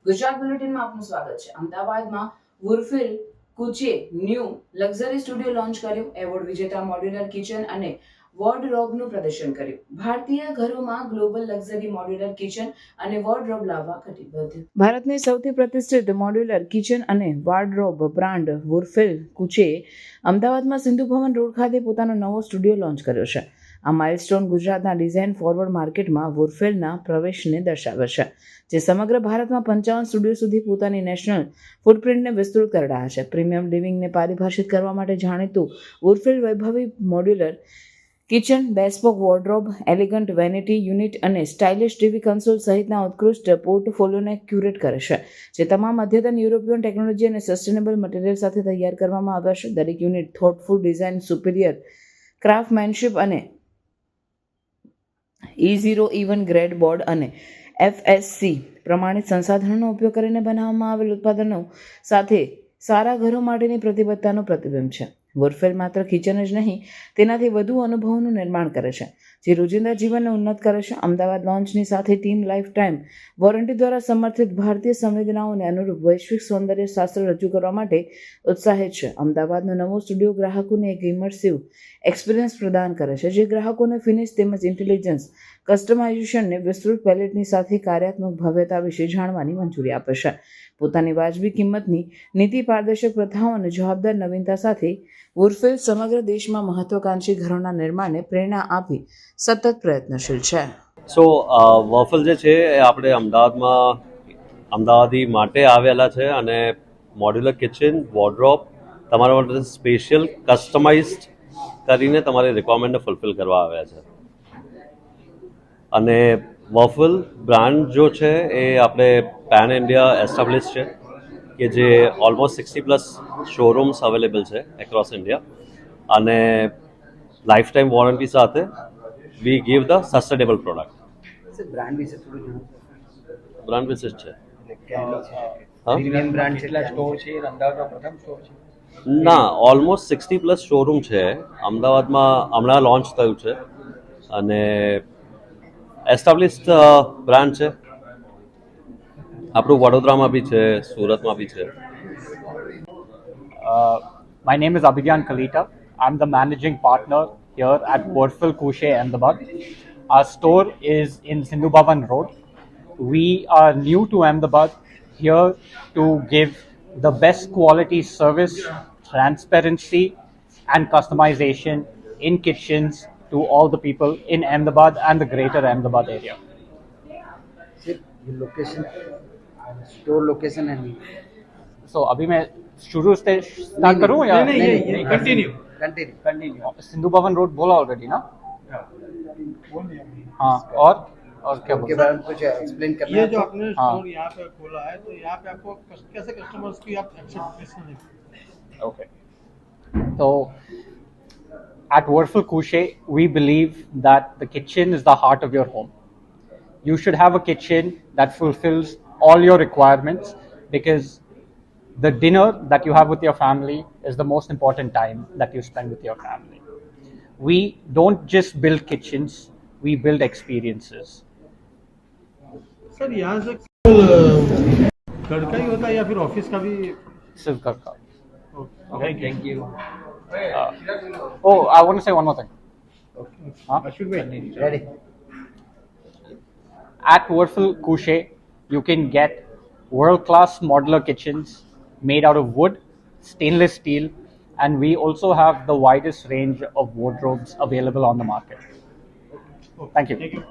ગુજરાત બુલેટિનમાં આપનું સ્વાગત છે. અમદાવાદમાં વુરફિલ કુચે ન્યૂ લક્ઝરી સ્ટુડિયો લોન્ચ કર્યું. એવોર્ડ વિજેતા મોડ્યુલર કિચન અને વોર્ડરોબનું પ્રદર્શન કર્યું. ભારતીય ઘરોમાં ગ્લોબલ લક્ઝરી મોડ્યુલર કિચન અને વોર્ડરોબ લાવવા કટિબદ્ધ. ભારતની સૌથી પ્રતિષ્ઠિત મોડ્યુલર કિચન અને વોર્ડરોબ બ્રાન્ડ વુરફિલ કુચે અમદાવાદમાં સિંધુ ભવન રોડ ખાતે પોતાનો નવો સ્ટુડિયો લોન્ચ કર્યો છે. આ માઇલસ્ટોન ગુજરાતના ડિઝાઇન ફોરવર્ડ માર્કેટમાં વુરફિલના પ્રવેશને દર્શાવે છે, જે સમગ્ર ભારતમાં 55 સ્ટુડિયો સુધી પોતાની નેશનલ ફૂટપ્રિન્ટને વિસ્તૃત કરી રહ્યા છે. પ્રીમિયમ લિવિંગને પરિભાષિત કરવા માટે જાણીતું વુરફિલ વૈભવી modular kitchen, bespoke wardrobe, elegant vanity unit અને સ્ટાઇલિશ ટીવી કન્સોલ સહિતના ઉત્કૃષ્ટ પોર્ટફોલિયોને ક્યુરેટ કરે છે, જે તમામ અદ્યતન યુરોપિયન ટેકનોલોજી અને સસ્ટેનેબલ મટીરિયલ સાથે તૈયાર કરવામાં આવ્યા છે. દરેક યુનિટ થોટફુલ ડિઝાઇન, સુપિરિયર ક્રાફ્ટમેનશિપ અને E0 ઇવન ગ્રેડ બોર્ડ અને FSC પ્રમાણિત સંસાધનોનો ઉપયોગ કરીને બનાવવામાં આવેલ ઉત્પાદનો સાથે સારા ઘરો માટેની પ્રતિબદ્ધતાનું પ્રતિબિંબ છે. વુરફિલ માત્ર કિચન જ નહીં, તેનાથી વધુ અનુભવોનું નિર્માણ કરે છે, જે રોજિંદા જીવનને ઉન્નત કરે છે. અમદાવાદ લોન્ચની સાથે ટીમ લાઈફ ટાઈમ વોરંટી દ્વારા સમર્થિત ભારતીય સંવેદનાઓને અનુરૂપ વૈશ્વિક સૌંદર્ય શાસ્ત્ર રજૂ કરવા માટે ઉત્સાહિત છે. અમદાવાદનો નવો સ્ટુડિયો ગ્રાહકોને એક ઇમર્સિવ એક્સપિરિયન્સ પ્રદાન કરે છે, જે ગ્રાહકોને ફિનિશ તેમજ ઇન્ટેલિજન્સ કસ્ટમાઇઝેશનને વિસ્તૃત પેલેટની સાથે કાર્યાત્મક ભવ્યતા વિશે જાણવાની મંજૂરી આપે છે. પોતાની વાજબી કિંમતની નીતિ, પારદર્શક પ્રથાઓ અને જવાબદાર નવીનતા સાથે વુરફિલ સમગ્ર દેશમાં મહત્વાકાંક્ષી ઘરોના નિર્માણને પ્રેરણા આપી સતત પ્રયત્નશીલ છે. વોફલ જે છે એ આપણે અમદાવાદી માટે આવેલા છે અને મોડ્યુલર કિચન, વોર્ડરોબ તમારા માટે સ્પેશિયલ કસ્ટમાઇઝડ કરીને તમારી રિક્વાયરમેન્ટને ફૂલફિલ કરવા આવ્યા છે. અને વોફલ બ્રાન્ડ જો છે એ આપણે પેન ઇન્ડિયા એસ્ટાબ્લિશ છે, કે જે ઓલમોસ્ટ 60+ શોરૂમ્સ અવેલેબલ છે એક્રોસ ઇન્ડિયા, અને લાઈફ ટાઈમ વોરંટી સાથે we give the sustainable product. Brand વિશે થોડું જણાવો. બ્રાન્ડ વિશે છે પ્રીમિયમ બ્રાન્ડ જેટલા સ્ટોર છે, અમદાવાદમાં પ્રથમ સ્ટોર છે. ના, ઓલમોસ્ટ 60+ શોરૂમ છે અમદાવાદમાં, હમણાં લોન્ચ થયું છે અને એસ્ટાબ્લિશ્ડ બ્રાન્ડ છે. આપણું વડોદરામાં બી છે, સુરતમાં બી છે. My name is Abhigyan Kalita. I'm the managing partner here at Ворфил Куше, Ahmedabad. Our store is in Sindhu Bhavan Road. We are new to Ahmedabad, here to give the best quality service, transparency and customization in kitchens to all the people in Ahmedabad and the greater Ahmedabad area. Location, store location and So अभी मैं शुरू से start करूँ या नहीं, continue. Sindhu Bhavan road बोला already ना? हाँ, और क्या के बोला? बारे में कुछ एक्सप्लेन करना ये है जो तो? आपने हाँ। स्टोर यहाँ पे खोला है, तो यहाँ पे आपको कैसे कस्टमर्स की आप एक्सेप्टेशन है? Okay. So at Ворфил Куше, we believe that the kitchen is the heart of your home. You should have a kitchen that fulfills all your requirements, because the dinner that you have with your family is the most important time that you spend with your family. We don't just build kitchens, we build experiences. Sir यहाँ से घर का ही होता है या फिर office का भी? Siv Karka. Okay, thank you. Oh, I want to say one more thing. Huh? Ready. At Ворфил Куше, you can get world-class modular kitchens made out of wood, stainless steel, and we also have the widest range of wardrobes available on the market. Thank you.